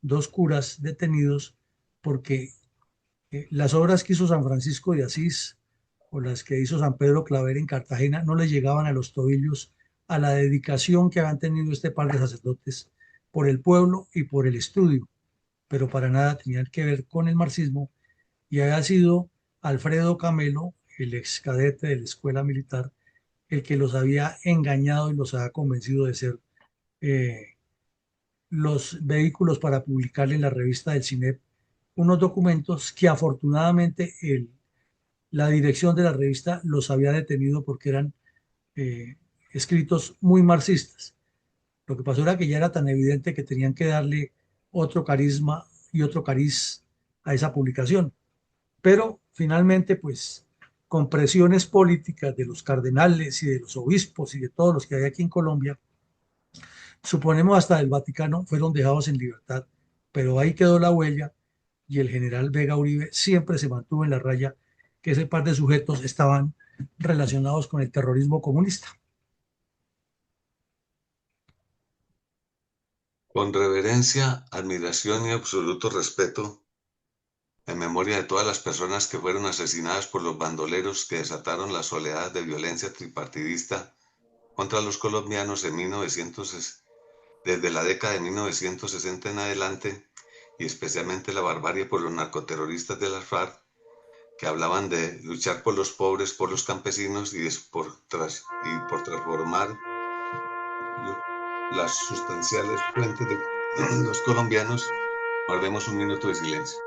dos curas detenidos, porque las obras que hizo San Francisco de Asís o las que hizo San Pedro Claver en Cartagena no le llegaban a los tobillos a la dedicación que habían tenido este par de sacerdotes por el pueblo y por el estudio, pero para nada tenían que ver con el marxismo, y había sido Alfredo Camelo, el ex cadete de la escuela militar, el que los había engañado y los había convencido de ser eh, los vehículos para publicar en la revista del CINEP unos documentos que afortunadamente la dirección de la revista los había detenido porque eran eh, escritos muy marxistas. Lo que pasó era que ya era tan evidente que tenían que darle otro carisma y otro cariz a esa publicación. Pero finalmente, pues, con presiones políticas de los cardenales y de los obispos y de todos los que hay aquí en Colombia, suponemos hasta del Vaticano, fueron dejados en libertad, pero ahí quedó la huella, y el general Vega Uribe siempre se mantuvo en la raya que ese par de sujetos estaban relacionados con el terrorismo comunista. Con reverencia, admiración y absoluto respeto, en memoria de todas las personas que fueron asesinadas por los bandoleros que desataron las oleadas de violencia tripartidista contra los colombianos desde la década de 1960 en adelante, y especialmente la barbarie por los narcoterroristas de las FARC, que hablaban de luchar por los pobres, por los campesinos por transformar las sustanciales fuentes de los colombianos. Guardemos un minuto de silencio.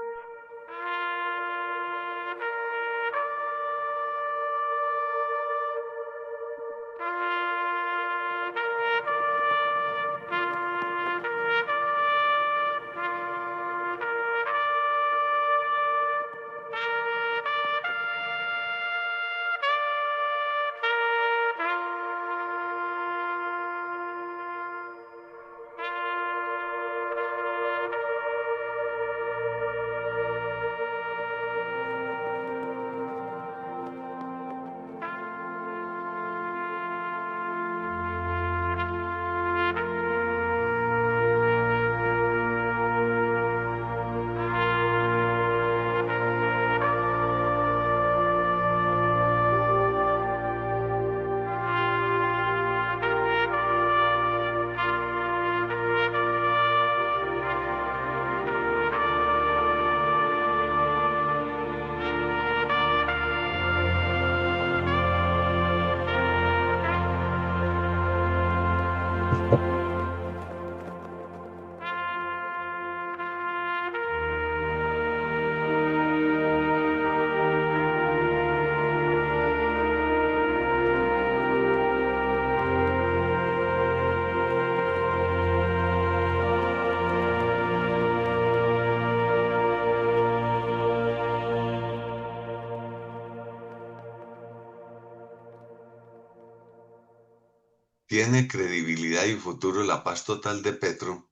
¿Tiene credibilidad y futuro la paz total de Petro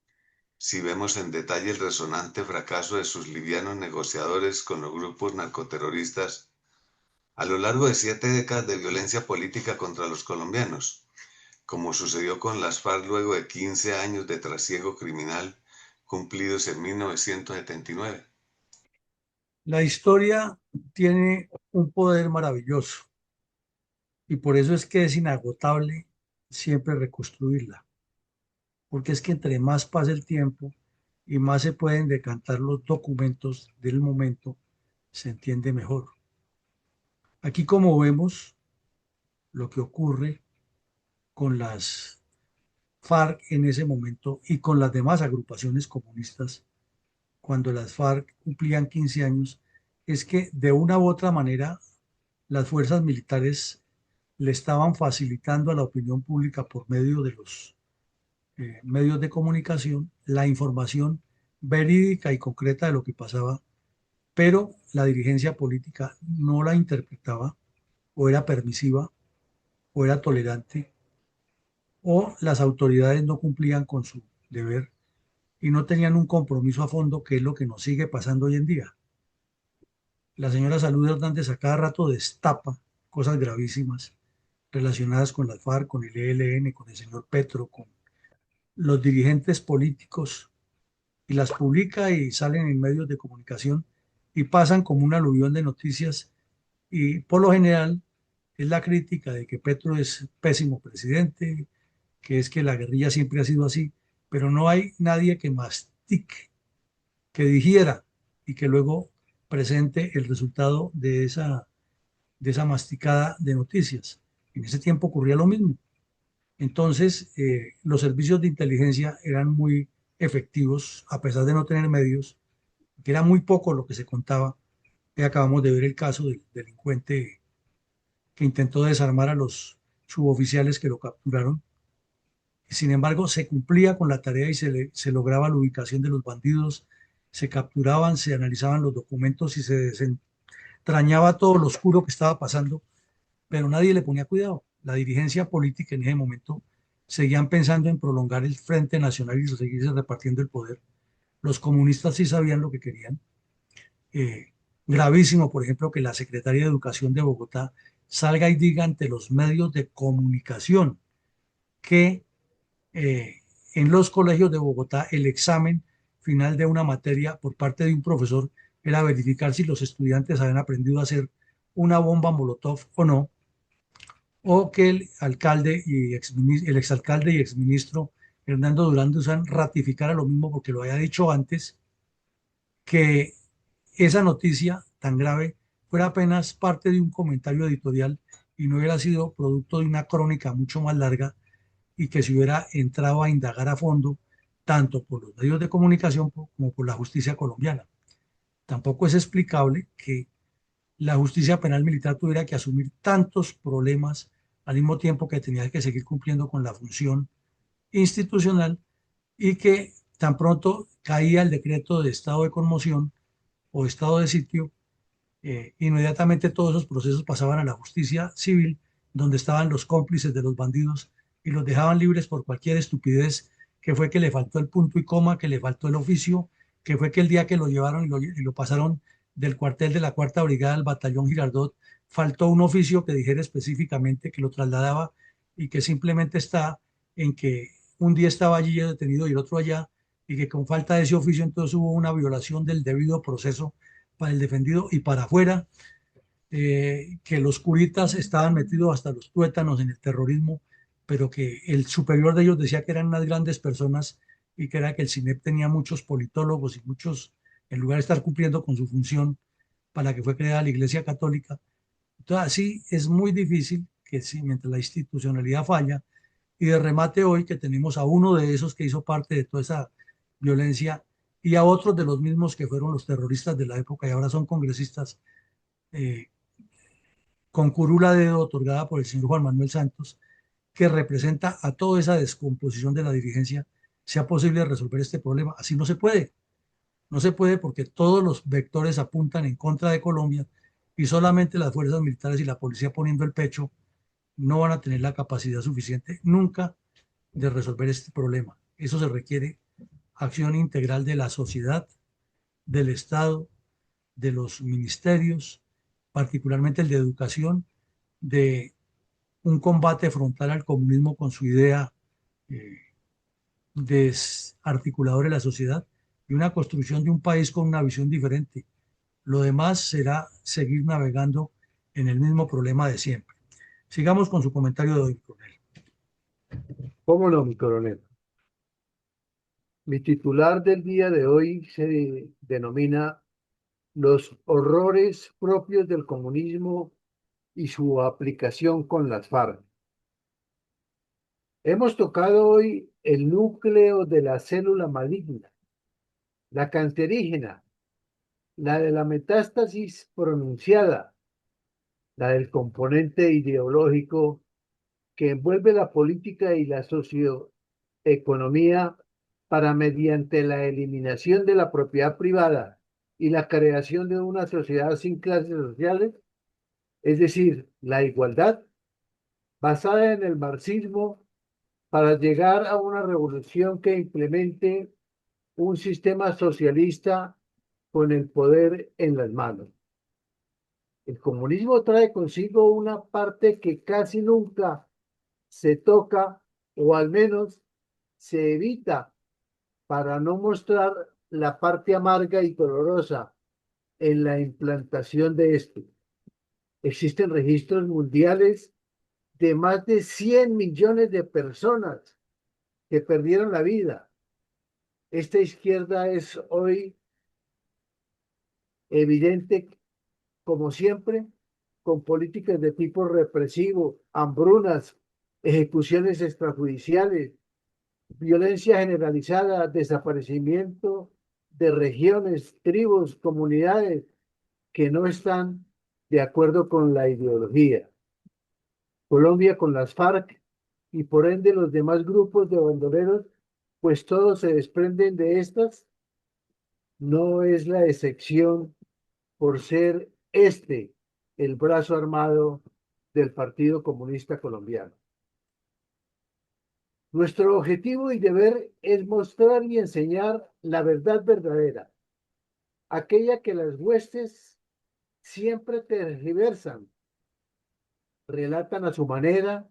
si vemos en detalle el resonante fracaso de sus livianos negociadores con los grupos narcoterroristas a lo largo de 7 décadas de violencia política contra los colombianos, como sucedió con las FARC luego de 15 años de trasiego criminal cumplidos en 1979? La historia tiene un poder maravilloso y por eso es que es inagotable siempre reconstruirla, porque es que entre más pasa el tiempo y más se pueden decantar los documentos del momento, se entiende mejor. Aquí como vemos lo que ocurre con las FARC en ese momento y con las demás agrupaciones comunistas, cuando las FARC cumplían 15 años, es que de una u otra manera las fuerzas militares le estaban facilitando a la opinión pública por medio de los medios de comunicación la información verídica y concreta de lo que pasaba, pero la dirigencia política no la interpretaba o era permisiva o era tolerante o las autoridades no cumplían con su deber y no tenían un compromiso a fondo, que es lo que nos sigue pasando hoy en día. La señora Salud Hernández a cada rato destapa cosas gravísimas relacionadas con las FARC, con el ELN, con el señor Petro, con los dirigentes políticos, y las publica y salen en medios de comunicación y pasan como un aluvión de noticias, y por lo general es la crítica de que Petro es pésimo presidente, que es que la guerrilla siempre ha sido así, pero no hay nadie que mastique, que digiera y que luego presente el resultado de esa masticada de noticias. En ese tiempo ocurría lo mismo. Entonces, los servicios de inteligencia eran muy efectivos, a pesar de no tener medios, que era muy poco lo que se contaba. Y acabamos de ver el caso del delincuente que intentó desarmar a los suboficiales que lo capturaron. Sin embargo, se cumplía con la tarea y se lograba la ubicación de los bandidos, se capturaban, se analizaban los documentos y se desentrañaba todo lo oscuro que estaba pasando, pero nadie le ponía cuidado. La dirigencia política en ese momento seguían pensando en prolongar el Frente Nacional y seguirse repartiendo el poder. Los comunistas sí sabían lo que querían. Eh, Gravísimo, por ejemplo, que la Secretaría de Educación de Bogotá salga y diga ante los medios de comunicación que en los colegios de Bogotá el examen final de una materia por parte de un profesor era verificar si los estudiantes habían aprendido a hacer una bomba Molotov o no, o que el alcalde y el exalcalde y exministro Hernando Durán Dusan ratificara lo mismo porque lo había dicho antes, que esa noticia tan grave fuera apenas parte de un comentario editorial y no hubiera sido producto de una crónica mucho más larga, y que se hubiera entrado a indagar a fondo tanto por los medios de comunicación como por la justicia colombiana. Tampoco es explicable que la justicia penal militar tuviera que asumir tantos problemas al mismo tiempo que tenía que seguir cumpliendo con la función institucional, y que tan pronto caía el decreto de estado de conmoción o estado de sitio, inmediatamente todos esos procesos pasaban a la justicia civil, donde estaban los cómplices de los bandidos y los dejaban libres por cualquier estupidez, que fue que le faltó el punto y coma, que le faltó el oficio, que fue que el día que lo llevaron y lo pasaron del cuartel de la Cuarta Brigada al Batallón Girardot, faltó un oficio que dijera específicamente que lo trasladaba, y que simplemente está en que un día estaba allí detenido y el otro allá, y que con falta de ese oficio entonces hubo una violación del debido proceso para el defendido y para afuera, que los curitas estaban metidos hasta los tuétanos en el terrorismo, pero que el superior de ellos decía que eran unas grandes personas, y que era que el CINEP tenía muchos politólogos y muchos, en lugar de estar cumpliendo con su función para la que fue creada la Iglesia Católica. Entonces, así es muy difícil que si, mientras la institucionalidad falla, y de remate hoy que tenemos a uno de esos que hizo parte de toda esa violencia y a otros de los mismos que fueron los terroristas de la época y ahora son congresistas, eh, con curula de dedo otorgada por el señor Juan Manuel Santos, que representa a toda esa descomposición de la dirigencia, sea posible resolver este problema. Así no se puede. No se puede porque todos los vectores apuntan en contra de Colombia, y solamente las fuerzas militares y la policía poniendo el pecho no van a tener la capacidad suficiente nunca de resolver este problema. Eso se requiere acción integral de la sociedad, del Estado, de los ministerios, particularmente el de educación, de un combate frontal al comunismo con su idea eh, desarticuladora de la sociedad y una construcción de un país con una visión diferente. Lo demás será seguir navegando en el mismo problema de siempre. Sigamos con su comentario de hoy, coronel. ¿Cómo no, mi coronel? Mi titular del día de hoy se denomina Los horrores propios del comunismo y su aplicación con las FARC. Hemos tocado hoy el núcleo de la célula maligna, la cancerígena, la de la metástasis pronunciada, la del componente ideológico que envuelve la política y la socioeconomía para, mediante la eliminación de la propiedad privada y la creación de una sociedad sin clases sociales, es decir, la igualdad, basada en el marxismo, para llegar a una revolución que implemente un sistema socialista con el poder en las manos. El comunismo trae consigo una parte que casi nunca se toca o al menos se evita para no mostrar la parte amarga y dolorosa en la implantación de esto. Existen registros mundiales de más de 100 millones de personas que perdieron la vida. Esta izquierda es hoy evidente, como siempre, con políticas de tipo represivo, hambrunas, ejecuciones extrajudiciales, violencia generalizada, desaparecimiento de regiones, tribus, comunidades que no están de acuerdo con la ideología. Colombia con las FARC y por ende los demás grupos de bandoleros, pues todos se desprenden de estas, no es la excepción por ser este el brazo armado del Partido Comunista Colombiano. Nuestro objetivo y deber es mostrar y enseñar la verdad verdadera, aquella que las huestes siempre tergiversan, relatan a su manera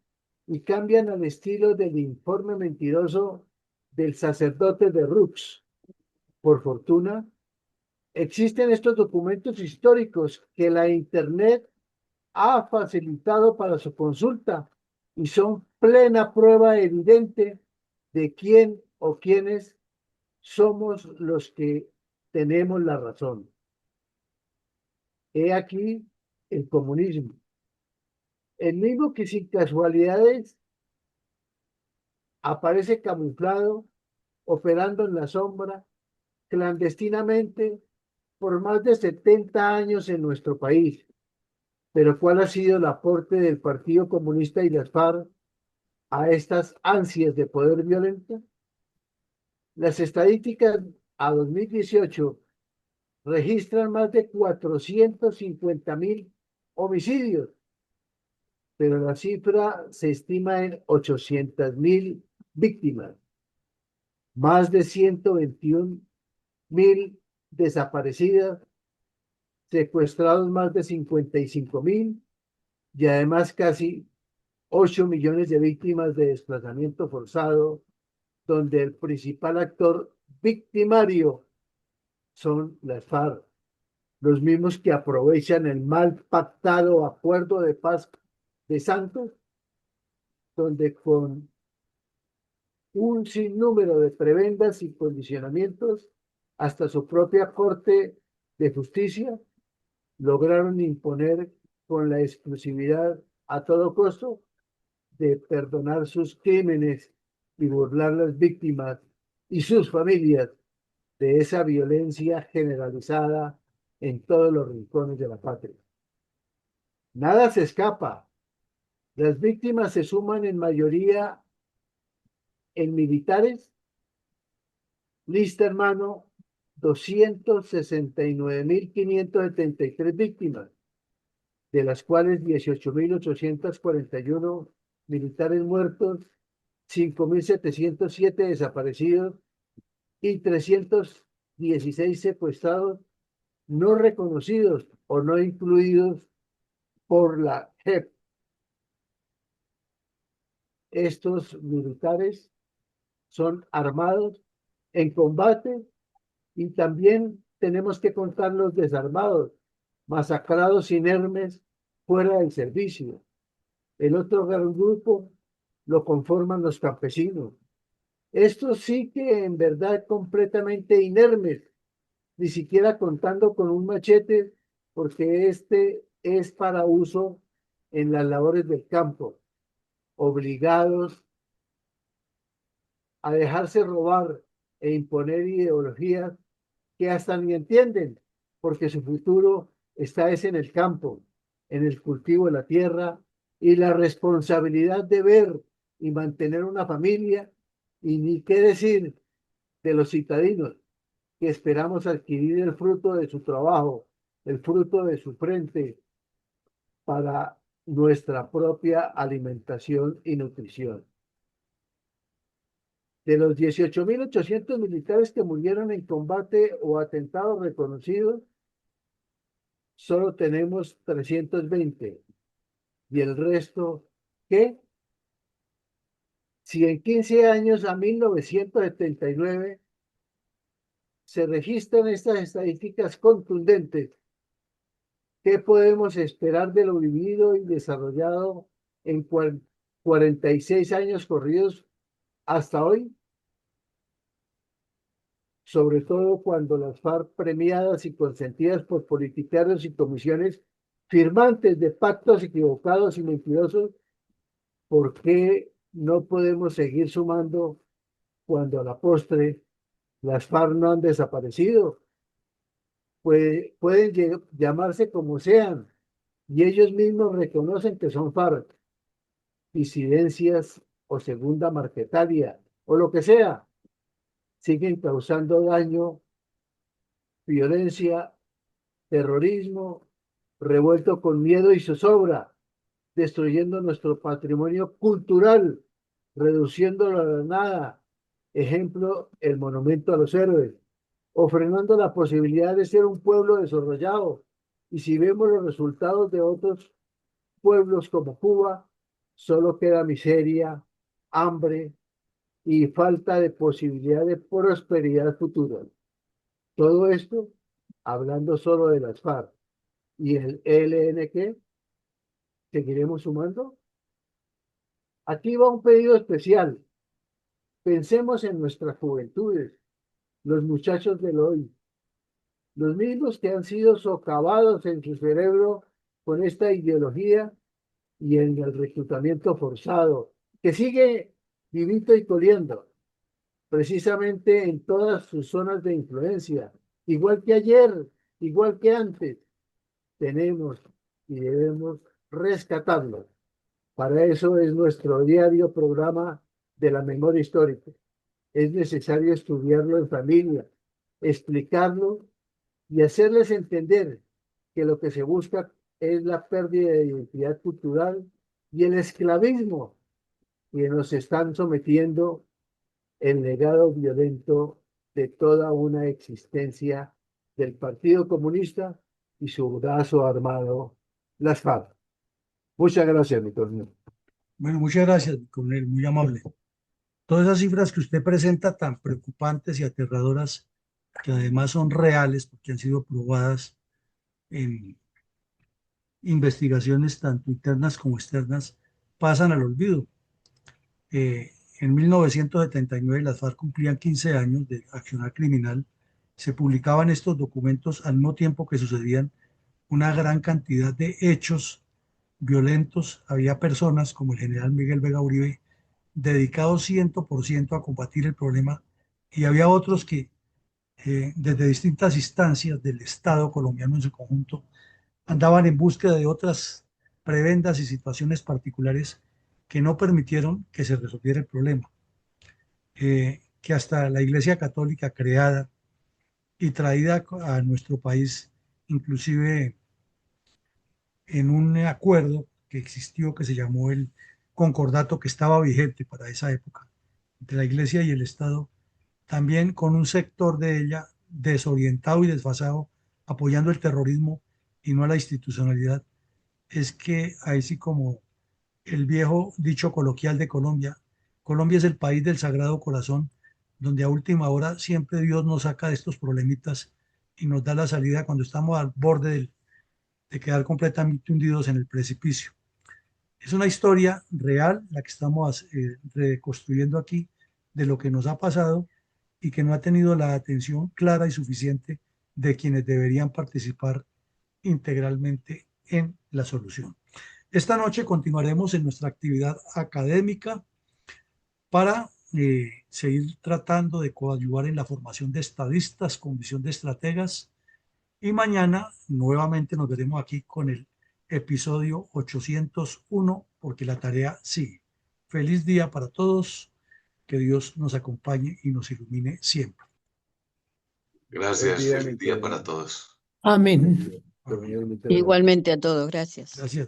y cambian al estilo del informe mentiroso del sacerdote de Rux. Por fortuna, existen estos documentos históricos que la Internet ha facilitado para su consulta y son plena prueba evidente de quién o quiénes somos los que tenemos la razón. He aquí el comunismo, el mismo que sin casualidades aparece camuflado, operando en la sombra, clandestinamente, por más de 70 años en nuestro país. Pero ¿cuál ha sido el aporte del Partido Comunista y las FARC a estas ansias de poder violento? Las estadísticas a 2018 registran más de 450.000 homicidios, pero la cifra se estima en 800.000 víctimas, más de 121.000 desaparecidas, secuestrados más de 55.000 y además casi 8 millones de víctimas de desplazamiento forzado, donde el principal actor victimario son las FARC, los mismos que aprovechan el mal pactado acuerdo de paz de Santos, donde con un sinnúmero de prebendas y condicionamientos, hasta su propia Corte de Justicia, lograron imponer con la exclusividad a todo costo de perdonar sus crímenes y burlar las víctimas y sus familias de esa violencia generalizada en todos los rincones de la patria. Nada se escapa. Las víctimas se suman en mayoría en militares, lista en mano, 269.573 víctimas, de las cuales 18.841 militares muertos, 5.707 desaparecidos y 316 secuestrados no reconocidos o no incluidos por la JEP. Estos militares son armados en combate y también tenemos que contar los desarmados, masacrados inermes fuera del servicio. El otro gran grupo lo conforman los campesinos. Estos sí que en verdad completamente inermes, ni siquiera contando con un machete, porque este es para uso en las labores del campo, obligados a dejarse robar e imponer ideologías que hasta ni entienden, porque su futuro está es en el campo, en el cultivo de la tierra y la responsabilidad de ver y mantener una familia, y ni qué decir de los citadinos que esperamos adquirir el fruto de su trabajo, el fruto de su frente para nuestra propia alimentación y nutrición. De los 18.800 militares que murieron en combate o atentados reconocidos, solo tenemos 320. Y el resto, ¿qué? Si en 15 años a 1979 se registran estas estadísticas contundentes, ¿qué podemos esperar de lo vivido y desarrollado en 46 años corridos hasta hoy? Sobre todo cuando las FARC, premiadas y consentidas por politiqueros y comisiones firmantes de pactos equivocados y mentirosos, ¿por qué no podemos seguir sumando cuando a la postre las FARC no han desaparecido? Pueden llamarse como sean, y ellos mismos reconocen que son FARC, disidencias o segunda marquetalia, o lo que sea, siguen causando daño, violencia, terrorismo, revuelto con miedo y zozobra, destruyendo nuestro patrimonio cultural, reduciéndolo a la nada. Ejemplo, el monumento a los héroes, o frenando la posibilidad de ser un pueblo desarrollado. Y si vemos los resultados de otros pueblos como Cuba, solo queda miseria, hambre y falta de posibilidad de prosperidad futura. Todo esto hablando solo de las FARC y el ELN, ¿qué? ¿Seguiremos sumando? Aquí va un pedido especial. Pensemos en nuestras juventudes, los muchachos del hoy, los mismos que han sido socavados en su cerebro con esta ideología y en el reclutamiento forzado, que sigue vivito y coliendo, precisamente en todas sus zonas de influencia, igual que ayer, igual que antes. Tenemos y debemos rescatarlo. Para eso es nuestro diario programa de la memoria histórica. Es necesario estudiarlo en familia, explicarlo y hacerles entender que lo que se busca es la pérdida de identidad cultural y el esclavismo que nos están sometiendo el legado violento de toda una existencia del Partido Comunista y su brazo armado, las FARC. Muchas gracias, mi coronel. Bueno, muchas gracias, coronel, muy amable. Todas esas cifras que usted presenta tan preocupantes y aterradoras, que además son reales porque han sido probadas en investigaciones tanto internas como externas, pasan al olvido. En 1979 las FARC cumplían 15 años de accionar criminal. Se publicaban estos documentos al mismo tiempo que sucedían una gran cantidad de hechos violentos. Había personas como el general Miguel Vega Uribe dedicados 100% a combatir el problema, y había otros que desde distintas instancias del Estado colombiano en su conjunto andaban en búsqueda de otras prebendas y situaciones particulares que no permitieron que se resolviera el problema. Que hasta la Iglesia Católica creada y traída a nuestro país, inclusive en un acuerdo que existió que se llamó el concordato, que estaba vigente para esa época entre la Iglesia y el Estado, también con un sector de ella desorientado y desfasado, apoyando el terrorismo y no a la institucionalidad. Es que ahí sí, como el viejo dicho coloquial de Colombia, Colombia es el país del Sagrado Corazón, donde a última hora siempre Dios nos saca de estos problemitas y nos da la salida cuando estamos al borde de quedar completamente hundidos en el precipicio. Es una historia real la que estamos reconstruyendo aquí de lo que nos ha pasado y que no ha tenido la atención clara y suficiente de quienes deberían participar integralmente en la solución. Esta noche continuaremos en nuestra actividad académica para seguir tratando de coadyuvar en la formación de estadistas con visión de estrategas, y mañana nuevamente nos veremos aquí con el episodio 801 porque la tarea sigue. Feliz día para todos, que Dios nos acompañe y nos ilumine siempre. Gracias, feliz día para todos. Amén. Muchas gracias. Igualmente a todos, gracias. Gracias.